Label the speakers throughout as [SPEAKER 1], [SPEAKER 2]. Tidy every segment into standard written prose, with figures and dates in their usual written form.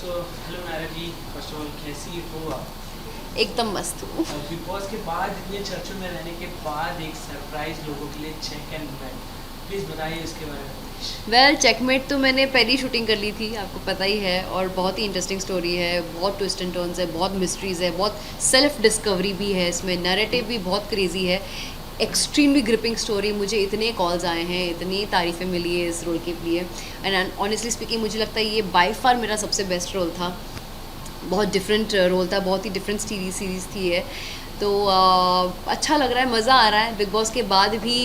[SPEAKER 1] So hello Naira ji, first of all कैसी हो आप?
[SPEAKER 2] एकदम मस्त हूँ।
[SPEAKER 1] बिग बॉस के बाद इतने चर्चों में रहने के बाद एक सरप्राइज लोगों के लिए चेक एंड मैच, प्लीज़ बताइए इसके बारे में कुछ।
[SPEAKER 2] वेल चेकमेट तो मैंने पहली शूटिंग कर ली थी, आपको पता ही है, और बहुत ही इंटरेस्टिंग स्टोरी है, बहुत ट्विस्ट एंड टर्न्स है, बहुत मिस्ट्रीज़ है, बहुत सेल्फ डिस्कवरी भी है इसमें, नैरेटिव भी बहुत क्रेजी है, एक्सट्रीमली ग्रिपिंग स्टोरी। मुझे इतने कॉल्स आए हैं, इतनी तारीफ़ें मिली है इस रोल के लिए, एंड ऑनेस्टली स्पीकिंग मुझे लगता है ये बाय फार मेरा सबसे बेस्ट रोल था। बहुत डिफरेंट रोल था, बहुत ही डिफरेंट सीरीज़ थी ये। तो अच्छा लग रहा है, मज़ा आ रहा है। बिग बॉस के बाद भी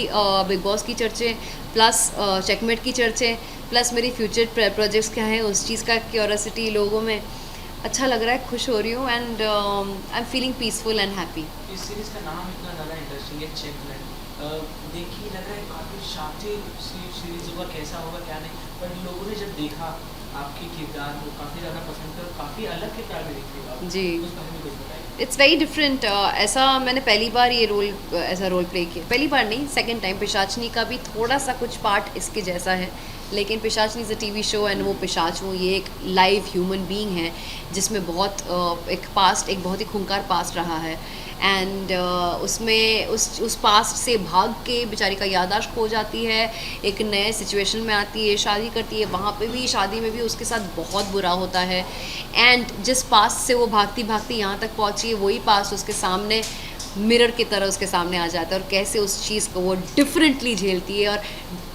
[SPEAKER 2] बिग बॉस की चर्चे प्लस चेकमेट की चर्चे प्लस मेरी फ्यूचर प्रोजेक्ट्स क्या हैं उस चीज़ का क्यूरियोसिटी लोगों में। अच्छा लग रहा है, खुश हो रही हूँ, and I am feeling peaceful and happy.
[SPEAKER 1] इस सीरीज़ का नाम इतना ज़्यादा इंटरेस्टिंग है, चेक मैच। देखिए लग रहा है काफ़ी शातिर सीरीज़ होगा, कैसा होगा क्या नहीं, बट लोगों ने जब देखा आपके किरदार को काफ़ी ज़्यादा पसंद किया और काफ़ी अलग किरदार में दिख रही हो आप,
[SPEAKER 2] जी,
[SPEAKER 1] उस बारे में कुछ बताइए।
[SPEAKER 2] It's very different. ऐसा मैंने पहली बार ये रोल ऐसा रोल प्ले किया, पहली बार नहीं, सेकंड टाइम। पिशाचनी का भी थोड़ा सा कुछ पार्ट इसके जैसा है, लेकिन Pishachini is a TV show and वो पिशाच हूँ, ये एक लाइव ह्यूमन बीइंग है जिसमें बहुत एक पास्ट, एक बहुत ही खूंखार पास्ट रहा है, एंड उसमें उस पास्ट से भाग के बेचारी का याददाश्त खो जाती है, एक नए सिचुएशन में आती है, शादी करती है, वहाँ पे भी शादी में भी उसके साथ बहुत बुरा होता है, एंड जिस पास्ट से वो भागती भागती यहाँ तक पहुँची है वही पास्ट उसके सामने मिरर की तरह उसके सामने आ जाता है, और कैसे उस चीज़ को वो डिफरेंटली झेलती है और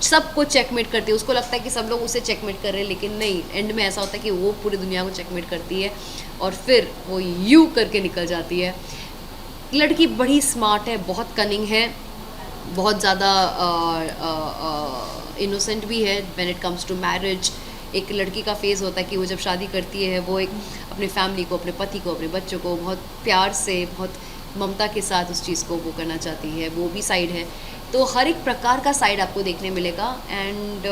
[SPEAKER 2] सबको चेकमेट करती है। उसको लगता है कि सब लोग उसे चेकमेट कर रहे हैं, लेकिन नहीं, एंड में ऐसा होता है कि वो पूरी दुनिया को चेकमेट करती है और फिर वो यू करके निकल जाती है। लड़की बड़ी स्मार्ट है, बहुत कनिंग है, बहुत ज़्यादा इनोसेंट भी है when it comes to marriage. एक लड़की का फेज़ होता है कि वो जब शादी करती है वो एक अपने फैमिली को, अपने पति को, अपने बच्चों को बहुत प्यार से, बहुत ममता के साथ उस चीज़ को वो करना चाहती है, वो भी साइड है। तो हर एक प्रकार का साइड आपको देखने मिलेगा, एंड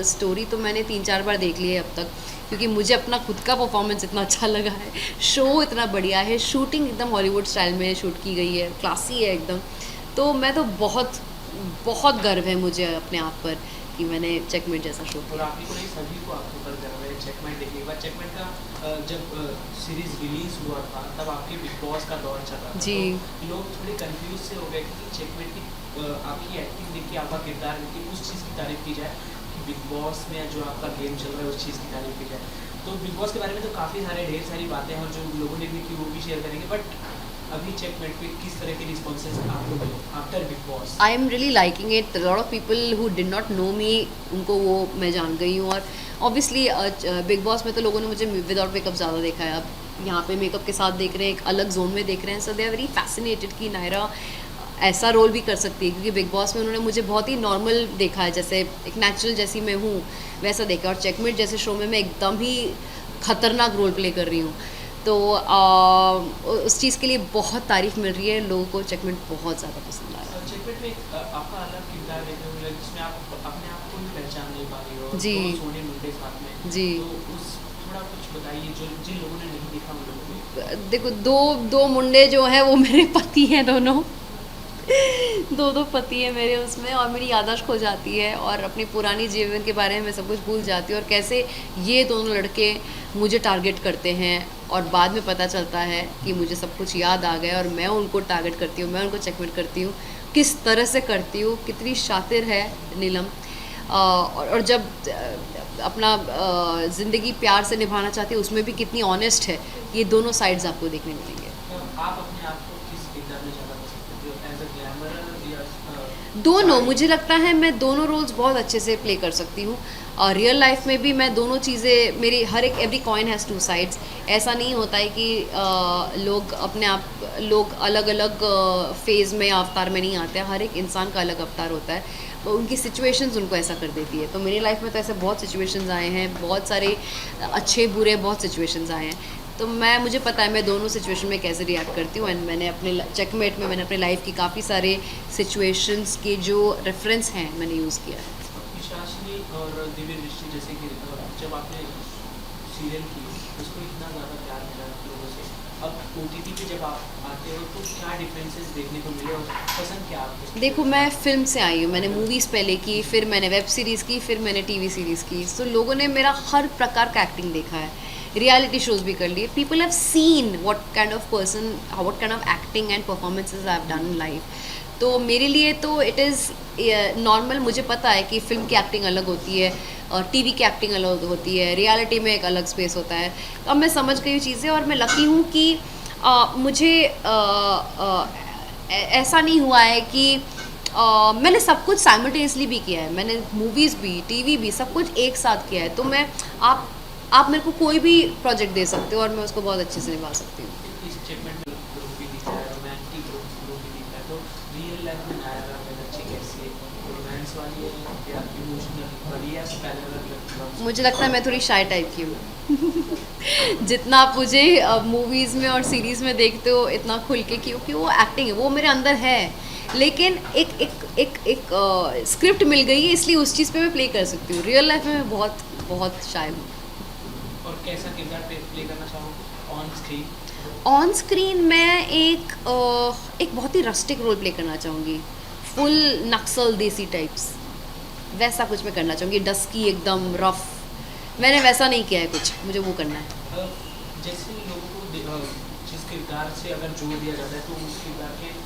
[SPEAKER 2] स्टोरी तो मैंने 3-4 बार देख ली है अब तक, क्योंकि मुझे अपना खुद का परफॉर्मेंस इतना अच्छा लगा है, शो इतना बढ़िया है, शूटिंग एकदम हॉलीवुड स्टाइल में शूट की गई है, क्लासी है एकदम। तो मैं तो बहुत बहुत गर्व है मुझे अपने आप पर कि मैंने चेकमेट जैसा शो
[SPEAKER 1] और
[SPEAKER 2] किया।
[SPEAKER 1] आप ही को नहीं, सभी को आपके ऊपर गर्व है चेकमेट देखने के बाद। चेकमेट का जब सीरीज रिलीज हुआ था तब आपके बिग बॉस का दौर चल रहा था,
[SPEAKER 2] जी।
[SPEAKER 1] तो लोग थोड़े कंफ्यूज से हो गए कि चेकमेट की आपकी एक्टिंग देख के, आपका किरदार देख के उस चीज़ की तारीफ की जाए कि बिग बॉस में जो आपका गेम चल रहा है उस चीज़ की तारीफ की जाए। तो बिग बॉस के बारे में तो काफ़ी सारे ढेर सारी बातें हैं और जो लोगों ने भी की वो भी शेयर करेंगे, बट अभी चेकमेट पे किस तरह के रिस्पॉन्सेज आपको मिले after Big Boss?
[SPEAKER 2] I am really liking it. Lot of people who did not know me, उनको वो मैं जान गई हूँ, और ऑब्वियसली बिग बॉस में तो लोगों ने मुझे विदाउट मेकअप ज़्यादा देखा है, अब यहाँ पे मेकअप के साथ देख रहे हैं, एक अलग जोन में देख रहे हैं, सो दे आर वेरी फैसिनेटेड कि नायरा ऐसा रोल भी कर सकती है, क्योंकि बिग बॉस में उन्होंने मुझे बहुत ही नॉर्मल देखा है, जैसे एक नेचुरल जैसी मैं हूँ वैसा देखा, और चेकमेट जैसे शो में मैं एकदम ही खतरनाक रोल प्ले कर रही हूँ। तो उस चीज़ के लिए बहुत तारीफ़ मिल रही है, लोगों को चेकमेट बहुत ज़्यादा पसंद आ रहा है।
[SPEAKER 1] चेकमेट में एक आपका अलग किरदार देखने को मिला जिसमें आप अपने आप को भी पहचान नहीं पा रही हो,
[SPEAKER 2] जी।
[SPEAKER 1] दो सोने मुंडे साथ में,
[SPEAKER 2] जी।
[SPEAKER 1] तो उस थोड़ा कुछ बताइए जो जिन लोगों ने नहीं देखा उन लोगों को।
[SPEAKER 2] देखो, दो दो मुंडे जो हैं वो मेरे पति हैं दोनों। दो दो पति है मेरे उसमें, और मेरी याददाश्त खो जाती है और अपनी पुरानी जीवन के बारे में मैं सब कुछ भूल जाती हूँ, और कैसे ये दोनों लड़के मुझे टारगेट करते हैं और बाद में पता चलता है कि मुझे सब कुछ याद आ गया और मैं उनको टारगेट करती हूँ, मैं उनको चेकमेट करती हूँ, किस तरह से करती हूँ, कितनी शातिर है नीलम। और जब अपना ज़िंदगी प्यार से निभाना चाहती है उसमें भी कितनी ऑनेस्ट है, ये दोनों साइड्स आपको देखने मिलेंगे।
[SPEAKER 1] आप अपने आप को किस किरदार में ज़्यादा पसंद करते हो, एज अ ग्लैमर या
[SPEAKER 2] दोनों,
[SPEAKER 1] साइड?
[SPEAKER 2] मुझे लगता है मैं दोनों रोल्स बहुत अच्छे से प्ले कर सकती हूँ, और रियल लाइफ में भी मैं दोनों चीज़ें, मेरी हर एक, every coin has two sides. ऐसा नहीं होता है कि लोग अपने आप, लोग अलग अलग फेज़ में, अवतार में नहीं आते हैं, हर एक इंसान का अलग अवतार होता है, तो उनकी सिचुएशंस उनको ऐसा कर देती है। तो मेरी लाइफ में तो ऐसे बहुत सिचुएशंस आए हैं, बहुत सारे अच्छे बुरे बहुत सिचुएशंस आए हैं, तो मुझे पता है मैं दोनों सिचुएशन में कैसे रिएक्ट करती हूँ, एंड मैंने अपने चेकमेट में मैंने अपने लाइफ की काफ़ी सारे सिचुएशंस के जो रेफरेंस हैं मैंने यूज़ किया है।
[SPEAKER 1] पिशाचिनी और दिव्य दृष्टि जैसे कि जब आपने सीरियल की उसको इतना ज़्यादा प्यार मिला लोगों से, अब ओटीटी पे जब आप आते हो तो क्या डिफरेंसेस देखने को मिले और पसंद क्या आपको?
[SPEAKER 2] देखो, मैं फ़िल्म से आई हूँ, मैंने मूवीज़ पहले की, फिर मैंने वेब सीरीज़ की, फिर मैंने टीवी सीरीज़ की, सो लोगों ने मेरा हर प्रकार का एक्टिंग देखा है, रियलिटी शोज भी कर लिए, people have seen what kind of person, what kind of acting and performances I have done in life. तो मेरे लिए तो इट इज़ नॉर्मल, मुझे पता है कि फ़िल्म की एक्टिंग अलग होती है और टीवी की एक्टिंग अलग होती है, रियलिटी में एक अलग स्पेस होता है। अब मैं समझ गई हूँ चीज़ें, और मैं लकी हूँ कि मुझे ऐसा नहीं हुआ है कि मैंने सब कुछ साइमल्टेनियसली भी किया है, मैंने मूवीज़ भी, टीवी भी, सब कुछ एक साथ किया है। तो मैं आप मेरे को कोई भी प्रोजेक्ट दे सकते हो और मैं उसको बहुत अच्छे से निभा सकती हूँ।
[SPEAKER 1] इस स्टेटमेंट में ग्रुप भी दिख रहा है, रोमांटिक ग्रुप भी दिख रहा है, तो रियल लाइफ में नायरा में अच्छी कैसी है, रोमांस वाली है या इमोशनल वाली है या पैरेलल?
[SPEAKER 2] मुझे लगता है मैं थोड़ी शाय टाइप की हूँ जितना आप मुझे मूवीज़ में और सीरीज़ में देखते हो इतना खुल के, क्योंकि वो एक्टिंग है, वो मेरे अंदर है, लेकिन एक स्क्रिप्ट मिल गई है, इसलिए उस चीज़ पे मैं प्ले कर सकती हूँ। रियल लाइफ में मैं बहुत बहुत शाय हूँ।
[SPEAKER 1] और कैसा किरदार प्ले करना चाहोगे ऑन स्क्रीन?
[SPEAKER 2] ऑन स्क्रीन मैं एक बहुत ही रस्टिक रोल प्ले करना चाहूँगी, फुल नक्सल देसी टाइप्स, वैसा कुछ मैं करना चाहूँगी, डस्की एकदम रफ। मैंने वैसा नहीं किया है कुछ, मुझे वो करना है।
[SPEAKER 1] जैसे लोगों को जिस किरदार से अगर जोड़ दिया जाता है तो उस किरदार के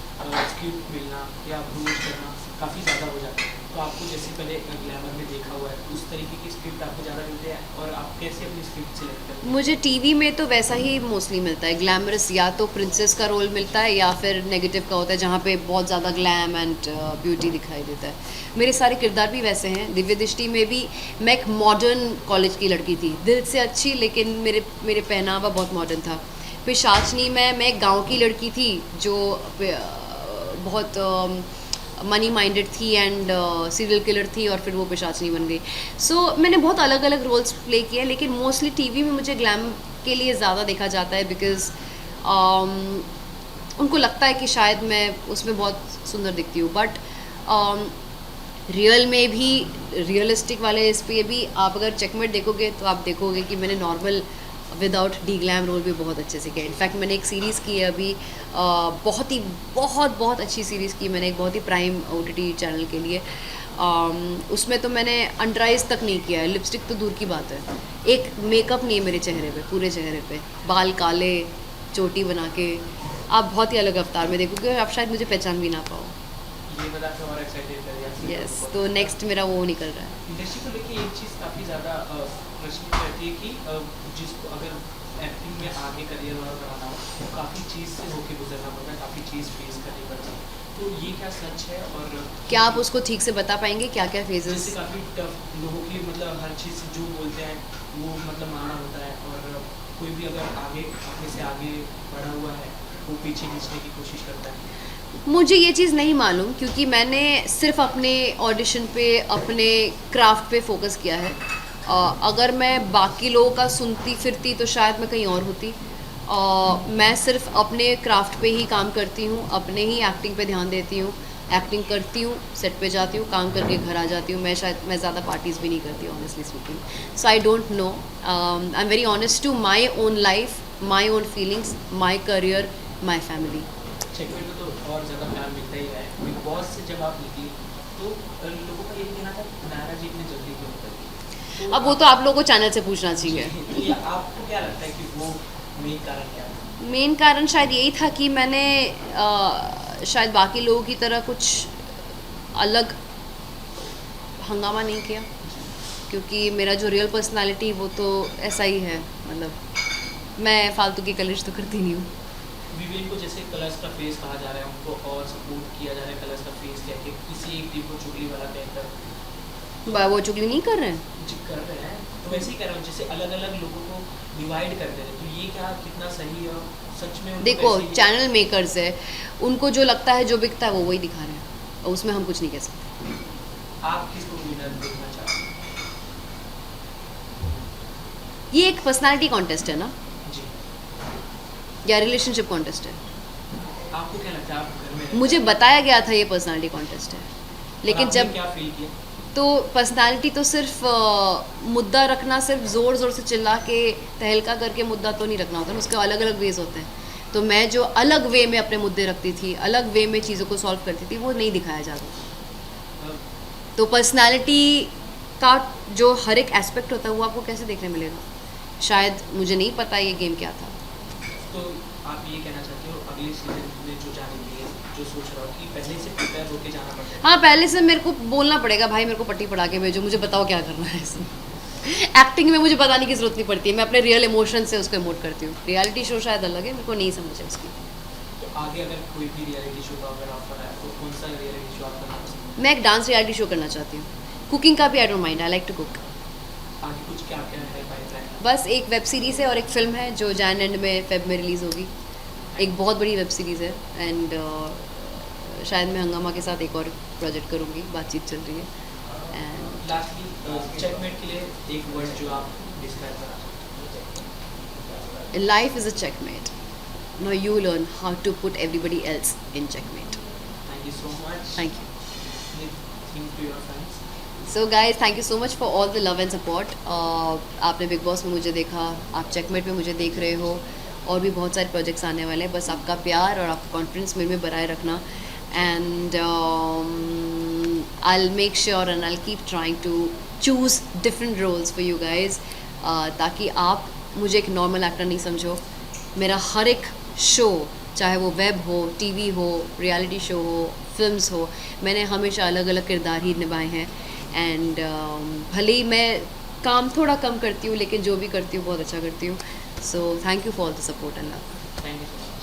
[SPEAKER 1] स्क्रिप्ट मिलना या अप्रोच करना काफ़ी ज़्यादा हो जाता है, तो आपको जैसे पहले ग्लैमर में देखा हुआ है उस तरीके की स्क्रिप्ट आपको ज़्यादा मिलते हैं, और आप कैसे अपनी स्क्रिप्ट सेलेक्ट करते हैं?
[SPEAKER 2] मुझे टीवी में तो वैसा ही मोस्टली मिलता है, ग्लैमरस, या तो प्रिंसेस का रोल मिलता है या फिर नेगेटिव का होता है जहाँ पे बहुत ज़्यादा ग्लैम एंड ब्यूटी दिखाई देता है। मेरे सारे किरदार भी वैसे हैं। दिव्य दृष्टि में भी मैं एक मॉडर्न कॉलेज की लड़की थी, दिल से अच्छी, लेकिन मेरे पहनावा बहुत मॉडर्न था। पिशाचनी में मैं एक गाँव की लड़की थी जो बहुत मनी माइंडेड थी एंड सीरियल किलर थी, और फिर वो पिशाचनी बन गई। सो मैंने बहुत अलग अलग रोल्स प्ले किए, लेकिन मोस्टली टीवी में मुझे ग्लैम के लिए ज़्यादा देखा जाता है, बिकॉज उनको लगता है कि शायद मैं उसमें बहुत सुंदर दिखती हूँ। बट रियल में भी, रियलिस्टिक वाले इस पे भी आप अगर चेकमेट देखोगे तो आप देखोगे कि मैंने normal without deglam role भी बहुत अच्छे से किया। इनफैक्ट मैंने एक सीरीज़ की है अभी, बहुत अच्छी सीरीज़ की मैंने, एक बहुत ही प्राइम OTT चैनल के लिए। उसमें तो मैंने अंडर आइज तक नहीं किया है, लिपस्टिक तो दूर की बात है, एक मेकअप नहीं है मेरे चेहरे पे, पूरे चेहरे पे बाल काले, चोटी बना के। आप बहुत ही अलग अवतार में देखोगे और आप शायद मुझे पहचान भी ना पाओ।
[SPEAKER 1] ये बता के और एक्साइटेड कर दिया।
[SPEAKER 2] यस, तो नेक्स्ट मेरा वो निकल रहा है।
[SPEAKER 1] इंडस्ट्री को लेके एक चीज़ काफ़ी ज़्यादा प्रश्न रहती है कि जिसको अगर एक्टिंग में आगे करियर वाला बनाना हो तो काफ़ी चीज़ से होके गुजरना पड़ता है, काफ़ी चीज़ फेस करनी पड़ती है, तो ये क्या सच है? और
[SPEAKER 2] क्या आप उसको ठीक से बता पाएंगे क्या क्या फेजेस?
[SPEAKER 1] जैसे काफ़ी टफ लोगों की, मतलब हर चीज़ से जो बोलते हैं वो मतलब मानना होता है, और कोई भी अगर आगे अपने से आगे बढ़ा हुआ है वो पीछे खींचने की कोशिश करता है।
[SPEAKER 2] मुझे ये चीज़ नहीं मालूम, क्योंकि मैंने सिर्फ अपने ऑडिशन पे, अपने क्राफ्ट पे फोकस किया है। अगर मैं बाकी लोगों का सुनती फिरती तो शायद मैं कहीं और होती। मैं सिर्फ अपने क्राफ्ट पे ही काम करती हूँ, अपने ही एक्टिंग पे ध्यान देती हूँ, एक्टिंग करती हूँ, सेट पे जाती हूँ, काम करके घर आ जाती हूँ। मैं ज़्यादा पार्टीज़ भी नहीं करती honestly speaking. So I don't know, I am very honest to my own life, my own feelings, my career, my family.
[SPEAKER 1] Checkmate में तो और ज़्यादा प्यार मिलता ही है। बिग बॉस से जब आप निकली तो लोगों का ये कहना था नायरा जी इतनी जल्दी क्यों निकली?
[SPEAKER 2] अब वो तो आप लोगों को चैनल से पूछना चाहिए।
[SPEAKER 1] तो ये आपको क्या लगता है कि वो मेन कारण क्या है?
[SPEAKER 2] मेन कारण शायद यही था कि मैंने शायद बाकी लोगों की तरह कुछ अलग हंगामा नहीं किया, क्योंकि मेरा जो रियल पर्सनालिटी वो तो ऐसा ही है, मतलब मैं फालतू की कलिश तो करती नहीं हूँ।
[SPEAKER 1] विवेक को जैसे कलर्स का फेस कहा जा रहा है, उनको और सपोर्ट किया जा रहा है कलर्स का फेस कह के, किसी एक टीम को चुगली वाला कहकर।
[SPEAKER 2] वो चुगली नहीं कर रहे हैं,
[SPEAKER 1] जी कर रहे हैं, तो वैसे ही कह रहा हूँ जैसे अलग अलग लोगों को डिवाइड कर दे रहे हैं, तो ये क्या कितना सही है? सच में उनको
[SPEAKER 2] देखो
[SPEAKER 1] वैसे ही-
[SPEAKER 2] चैनल मेकर्स है, उनको जो लगता है, जो बिकता है वो वही दिखा रहे हैं, और उसमें हम कुछ नहीं कह सकते।
[SPEAKER 1] आप किसको विनर देखना चाहते हैं?
[SPEAKER 2] ये एक पर्सनालिटी कॉन्टेस्ट है ना,
[SPEAKER 1] जी,
[SPEAKER 2] या रिलेशनशिप कॉन्टेस्ट है?
[SPEAKER 1] आपको क्या लगता है? आप घर में
[SPEAKER 2] मुझे बताया गया था ये पर्सनालिटी कॉन्टेस्ट है, लेकिन
[SPEAKER 1] आपने
[SPEAKER 2] जब
[SPEAKER 1] क्या फील किया?
[SPEAKER 2] तो पर्सनालिटी तो सिर्फ मुद्दा रखना, सिर्फ ज़ोर ज़ोर से चिल्ला के तहलका करके मुद्दा तो नहीं रखना होता ना, उसके अलग अलग वेज होते हैं। तो मैं जो अलग वे में अपने मुद्दे रखती थी, अलग वे में चीज़ों को सॉल्व करती थी, वो नहीं दिखाया जाता था।
[SPEAKER 1] अ,
[SPEAKER 2] तो पर्सनालिटी का जो हर एक एस्पेक्ट होता है वो आपको कैसे देखने मिलेगा? शायद मुझे नहीं पता ये गेम क्या था।
[SPEAKER 1] तो आप ये कहना चाहते हो अगले सीजन में जो जाने के लिए जो सोच रहा हो कि पहले से प्रिपेयर होके जाना पड़ता है?
[SPEAKER 2] हाँ, पहले से मेरे को बोलना पड़ेगा भाई मेरे को पट्टी पढ़ा के भेजो, मुझे बताओ क्या करना है इसमें। एक्टिंग में मुझे बताने की ज़रूरत नहीं पड़ती है, मैं अपने रियल इमोशन से उसको इमोट करती हूँ। रियलिटी शो शायद अलग है, मेरे को नहीं समझ है उसकी।
[SPEAKER 1] तो आगे अगर कोई भी रियलिटी शो का अगर ऑफर आए तो कौन सा रियलिटी शो आप करना पसंद
[SPEAKER 2] मैं एक डांस रियलिटी शो करना चाहती हूँ, कुकिंग का भी I don't mind, I like to cook.
[SPEAKER 1] है? आगे कुछ क्या क्या है पाइपलाइन?
[SPEAKER 2] बस एक वेब सीरीज़ है और एक फ़िल्म है जो जैन एंड में फेब में रिलीज़ होगी। एक बहुत बड़ी वेब सीरीज़ है एंड शायद मैं हंगामा के साथ एक और प्रोजेक्ट करूँगी, बातचीत चल रही है। एंड
[SPEAKER 1] लास्टली चेकमेट के लिए एक वर्ड जो आप डिस्क्राइब करना चाहते
[SPEAKER 2] life is a checkmate, now you learn how to put everybody else in checkmate.
[SPEAKER 1] हो? Thank you so much.
[SPEAKER 2] Thank you.
[SPEAKER 1] Think to your friends.
[SPEAKER 2] So guys thank you so much for all the love and support. आपने Big Boss में मुझे देखा, आप checkmate में मुझे देख रहे हो, और भी बहुत सारे प्रोजेक्ट्स आने वाले हैं। बस आपका प्यार और आपका कॉन्फिडेंस मेरे में बनाए रखना, and I make sure and I keep trying to choose different roles for you guys, ताकि आप मुझे एक नॉर्मल एक्टर नहीं समझो। मेरा हर एक शो, चाहे वो वेब हो, टीवी हो, रियलिटी शो हो, फिल्म्स हो, मैंने हमेशा अलग अलग किरदार ही निभाए हैं। एंड भले ही मैं काम थोड़ा कम करती हूँ, लेकिन जो भी करती हूँ बहुत अच्छा करती हूँ। So thank you for the support and love.
[SPEAKER 1] Thank you so much.